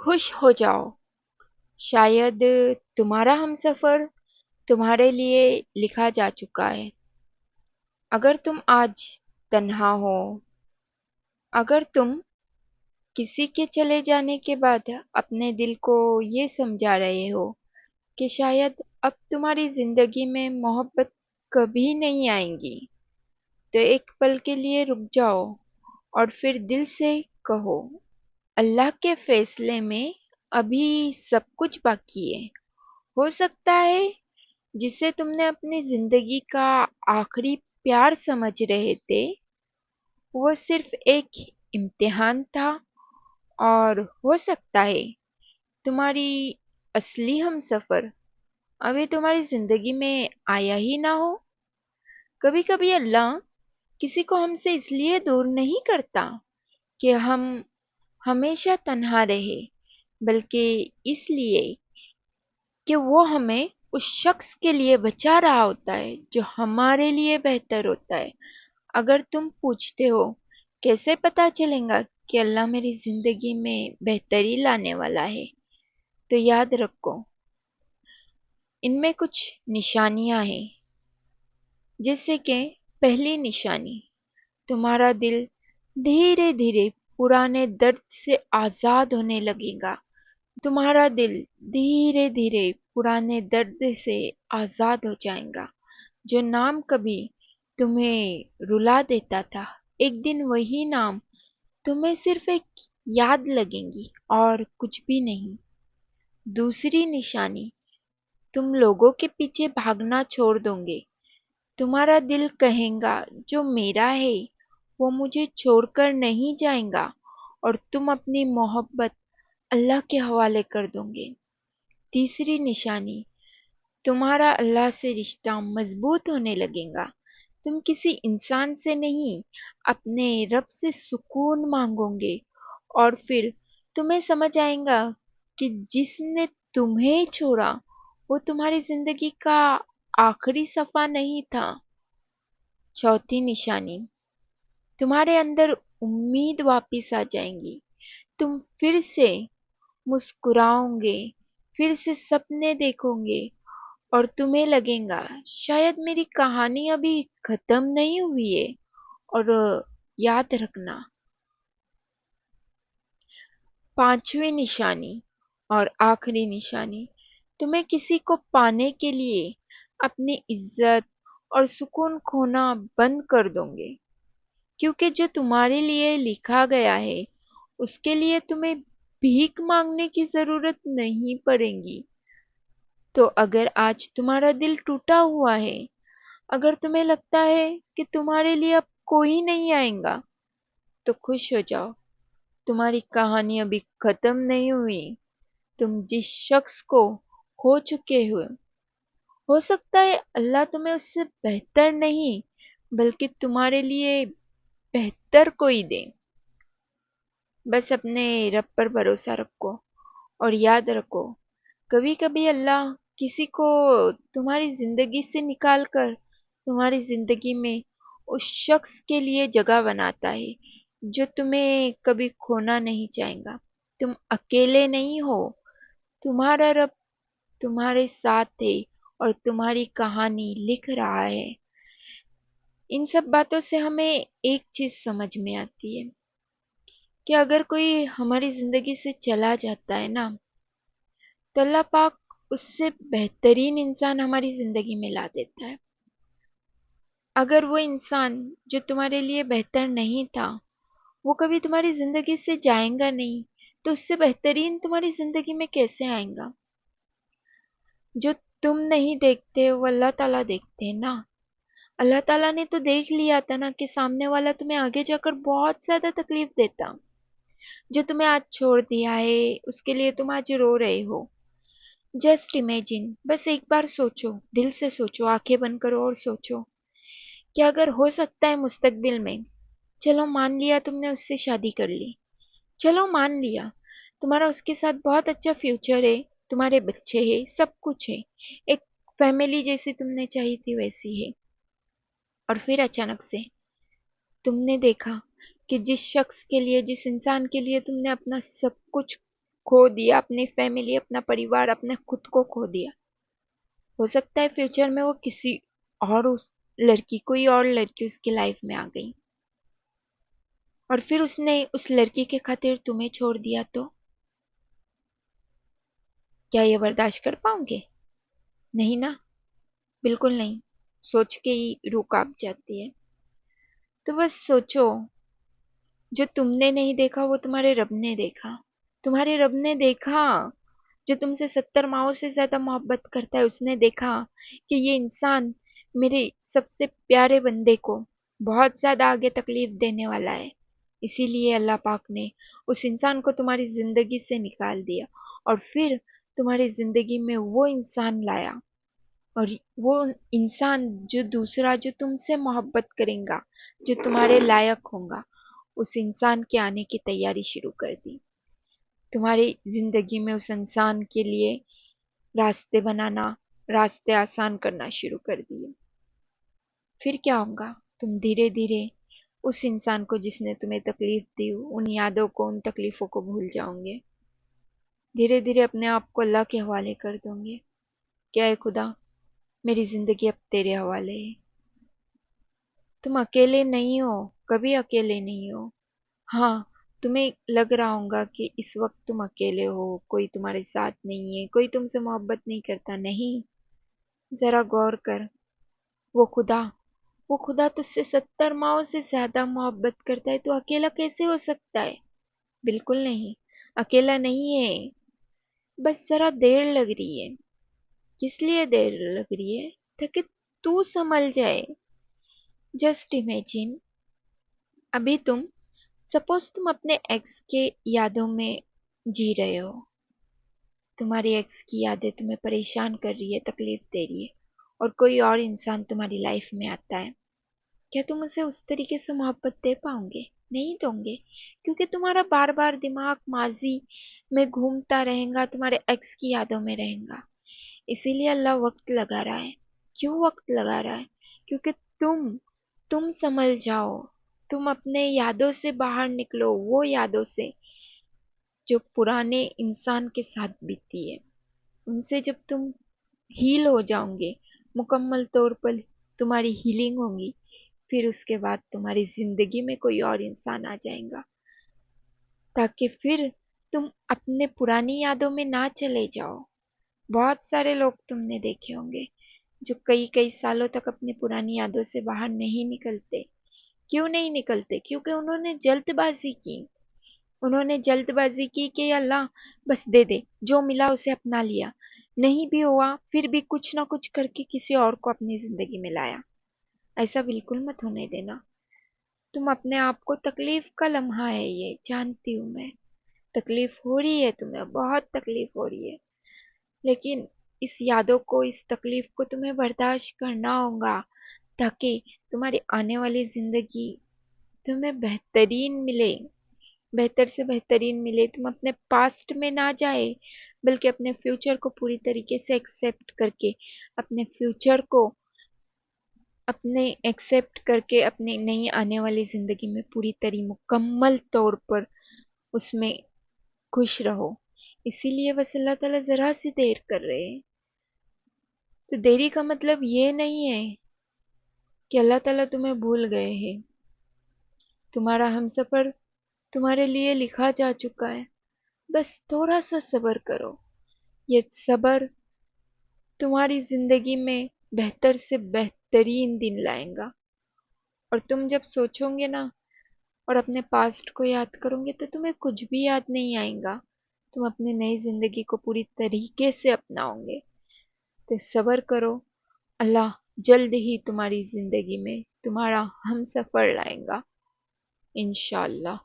خوش ہو جاؤ، شاید تمہارا ہمسفر تمہارے لیے لکھا جا چکا ہے۔ اگر تم آج تنہا ہو، اگر تم کسی کے چلے جانے کے بعد اپنے دل کو یہ سمجھا رہے ہو کہ شاید اب تمہاری زندگی میں محبت کبھی نہیں آئیں گی، تو ایک پل کے لیے رک جاؤ اور پھر دل سے کہو، اللہ کے فیصلے میں ابھی سب کچھ باقی ہے۔ ہو سکتا ہے جسے تم نے اپنی زندگی کا آخری پیار سمجھ رہے تھے وہ صرف ایک امتحان تھا، اور ہو سکتا ہے تمہاری اصلی ہمسفر ابھی تمہاری زندگی میں آیا ہی نہ ہو۔ کبھی کبھی اللہ کسی کو ہم سے اس لیے دور نہیں کرتا کہ ہم ہمیشہ تنہا رہے، بلکہ اس لیے کہ وہ ہمیں اس شخص کے لیے بچا رہا ہوتا ہے جو ہمارے لیے بہتر ہوتا ہے۔ اگر تم پوچھتے ہو کیسے پتا چلے گا کہ اللہ میری زندگی میں بہتری لانے والا ہے، تو یاد رکھو ان میں کچھ نشانیاں ہیں، جیسے کہ پہلی نشانی، تمہارا دل دھیرے دھیرے پرانے درد سے آزاد ہونے لگے گا۔ تمہارا دل دھیرے دھیرے پرانے درد سے آزاد ہو جائے گا۔ جو نام کبھی تمہیں رلا دیتا تھا، ایک دن وہی نام تمہیں صرف ایک یاد لگیں گی اور کچھ بھی نہیں۔ دوسری نشانی، تم لوگوں کے پیچھے بھاگنا چھوڑ دو گے۔ تمہارا دل کہے گا جو میرا ہے وہ مجھے چھوڑ کر نہیں جائے گا، اور تم اپنی محبت اللہ کے حوالے کر دو گے۔ تیسری نشانی، تمہارا اللہ سے رشتہ مضبوط ہونے لگے گا۔ تم کسی انسان سے نہیں، اپنے رب سے سکون مانگو گے، اور پھر تمہیں سمجھ آئے گا کہ جس نے تمہیں چھوڑا وہ تمہاری زندگی کا آخری صفحہ نہیں تھا۔ چوتھی نشانی، تمہارے اندر امید واپس آ جائیں گی۔ تم پھر سے مسکراؤ گے، پھر سے سپنے دیکھو گے، اور تمہیں لگے گا شاید میری کہانی ابھی ختم نہیں ہوئی ہے۔ اور یاد رکھنا، پانچویں نشانی اور آخری نشانی، تمہیں کسی کو پانے کے لیے اپنی عزت اور سکون کھونا بند کر دو گے، کیونکہ جو تمہارے لیے لکھا گیا ہے اس کے لیے تمہیں بھیک مانگنے کی ضرورت نہیں پڑے گی۔ تو اگر آج تمہارا دل ٹوٹا ہوا ہے، اگر تمہیں لگتا ہے کہ تمہارے لیے اب کوئی نہیں آئے گا، تو خوش ہو جاؤ، تمہاری کہانی ابھی ختم نہیں ہوئی۔ تم جس شخص کو کھو چکے ہو سکتا ہے اللہ تمہیں اس سے بہتر نہیں بلکہ تمہارے لیے بہتر کوئی دے۔ بس اپنے رب پر بھروسہ رکھو، اور یاد رکھو کبھی کبھی اللہ کسی کو تمہاری زندگی سے نکال کر تمہاری زندگی میں اس شخص کے لیے جگہ بناتا ہے جو تمہیں کبھی کھونا نہیں چاہے گا۔ تم اکیلے نہیں ہو، تمہارا رب تمہارے ساتھ ہے اور تمہاری کہانی لکھ رہا ہے۔ ان سب باتوں سے ہمیں ایک چیز سمجھ میں آتی ہے کہ اگر کوئی ہماری زندگی سے چلا جاتا ہے نا، تو اللہ پاک اس سے بہترین انسان ہماری زندگی میں لا دیتا ہے۔ اگر وہ انسان جو تمہارے لیے بہتر نہیں تھا وہ کبھی تمہاری زندگی سے جائے گا نہیں، تو اس سے بہترین تمہاری زندگی میں کیسے آئے گا؟ جو تم نہیں دیکھتے وہ اللہ تعالیٰ دیکھتے ہیں نا۔ اللہ تعالیٰ نے تو دیکھ لیا تھا نا کہ سامنے والا تمہیں آگے جا کر بہت زیادہ تکلیف دیتا، جو تمہیں آج چھوڑ دیا ہے اس کے لیے تم آج رو رہے ہو۔ جسٹ امیجن، بس ایک بار سوچو، دل سے سوچو، آنکھیں بند کرو اور سوچو کہ اگر ہو سکتا ہے مستقبل میں، چلو مان لیا تم نے اس سے شادی کر لی، چلو مان لیا تمہارا اس کے ساتھ بہت اچھا فیوچر ہے، تمہارے بچے ہیں، سب کچھ ہے، ایک فیملی جیسی تم نے چاہی تھی ویسی ہے، اور پھر اچانک سے تم نے دیکھا کہ جس شخص کے لیے، جس انسان کے لیے تم نے اپنا سب کچھ کھو دیا، اپنی فیملی، اپنا پریوار، اپنے خود کو کھو دیا. ہو سکتا ہے فیوچر میں وہ کسی اور کوئی اور لڑکی اس کی لائف میں آ گئی اور پھر اس نے اس لڑکی کے خاطر تمہیں چھوڑ دیا، تو کیا یہ برداشت کر پاؤں گے؟ نہیں نا، بالکل نہیں. سوچ کے ہی روح کانپ جاتی ہے. تو بس سوچو، جو تم نے نہیں دیکھا وہ تمہارے رب نے دیکھا. تمہارے رب نے دیکھا، جو تم سے 70 ماؤں سے زیادہ محبت کرتا ہے، اس نے دیکھا کہ یہ انسان میرے سب سے پیارے بندے کو بہت زیادہ آگے تکلیف دینے والا ہے. اسی لیے اللہ پاک نے اس انسان کو تمہاری زندگی سے نکال دیا اور پھر تمہاری زندگی میں وہ انسان لایا. اور وہ انسان جو دوسرا، جو تم سے محبت کرے گا، جو تمہارے لائق ہوگا، اس انسان کے آنے کی تیاری شروع کر دی. تمہاری زندگی میں اس انسان کے لیے راستے بنانا، راستے آسان کرنا شروع کر دیے. پھر کیا ہوگا؟ تم دھیرے دھیرے اس انسان کو جس نے تمہیں تکلیف دی، ان یادوں کو، ان تکلیفوں کو بھول جاؤں گے. دھیرے دھیرے اپنے آپ کو اللہ کے حوالے کر دوں گے کہ اے خدا، میری زندگی اب تیرے حوالے ہے. تم اکیلے نہیں ہو، کبھی اکیلے نہیں ہو. ہاں، تمہیں لگ رہا ہوگا کہ اس وقت تم اکیلے ہو، کوئی تمہارے ساتھ نہیں ہے، کوئی تم سے محبت نہیں کرتا. نہیں، ذرا غور کر. وہ خدا تجھ سے 70 ماؤں سے زیادہ محبت کرتا ہے. تو اکیلا کیسے ہو سکتا ہے؟ بالکل نہیں، اکیلا نہیں ہے. بس ذرا دیر لگ رہی ہے. کس لیے دیر لگ رہی ہے؟ تاکہ تو سنبھل جائے. جسٹ امیجن، ابھی سپوز تم اپنے ایکس کے یادوں میں جی رہے ہو. تمہاری ایکس کی یادیں تمہیں پریشان کر رہی ہے، تکلیف دے رہی ہے، اور کوئی اور انسان تمہاری لائف میں آتا ہے. کیا تم اسے اس طریقے سے محبت دے پاؤ گے؟ نہیں دو گے، کیونکہ تمہارا بار بار دماغ ماضی میں گھومتا رہے گا، تمہارے ایکس کی یادوں میں رہے گا. اسی لیے اللہ وقت لگا رہا ہے. کیوں وقت لگا رہا ہے؟ کیونکہ تم سنبھل جاؤ، تم اپنے یادوں سے باہر نکلو، وہ یادوں سے جو پرانے انسان کے ساتھ بیتی ہے. ان سے جب تم ہیل ہو جاؤں گے، مکمل طور پر تمہاری ہیلنگ ہوگی، پھر اس کے بعد تمہاری زندگی میں کوئی اور انسان آ جائے گا، تاکہ پھر تم اپنے پرانی یادوں میں نہ چلے جاؤ. بہت سارے لوگ تم نے دیکھے ہوں گے جو کئی سالوں تک اپنی پرانی یادوں سے باہر نہیں نکلتے. کیوں نہیں نکلتے؟ کیونکہ انہوں نے جلد بازی کی. انہوں نے جلد بازی کی کہ اللہ بس دے دے، جو ملا اسے اپنا لیا. نہیں بھی ہوا، پھر بھی کچھ نہ کچھ کر کے کسی اور کو اپنی زندگی میں لایا. ایسا بالکل مت ہونے دینا. تم اپنے آپ کو، تکلیف کا لمحہ ہے یہ، جانتی ہوں میں، تکلیف ہو رہی ہے تمہیں، بہت تکلیف ہو رہی ہے، لیکن اس یادوں کو، اس تکلیف کو تمہیں برداشت کرنا ہوگا، تاکہ تمہاری آنے والی زندگی تمہیں بہترین ملے، بہتر سے بہترین ملے. تم اپنے پاسٹ میں نہ جائے، بلکہ اپنے فیوچر کو پوری طریقے سے ایکسیپٹ کر کے، اپنے فیوچر کو اپنی نئی آنے والی زندگی میں پوری طرح مکمل طور پر اس میں خوش رہو. اسی لیے بس اللہ تعالیٰ ذرا سی دیر کر رہے ہیں. تو دیری کا مطلب یہ نہیں ہے کہ اللہ تعالیٰ تمہیں بھول گئے ہیں. تمہارا ہمسفر تمہارے لیے لکھا جا چکا ہے. بس تھوڑا سا صبر کرو. یہ صبر تمہاری زندگی میں بہتر سے بہترین دن لائے گا. اور تم جب سوچو گے نا اور اپنے پاسٹ کو یاد کرو گے، تو تمہیں کچھ بھی یاد نہیں آئے گا. تم اپنی نئی زندگی کو پوری طریقے سے اپناؤ گے. تو صبر کرو، اللہ جلد ہی تمہاری زندگی میں تمہارا ہم سفر لائے گا انشاءاللہ.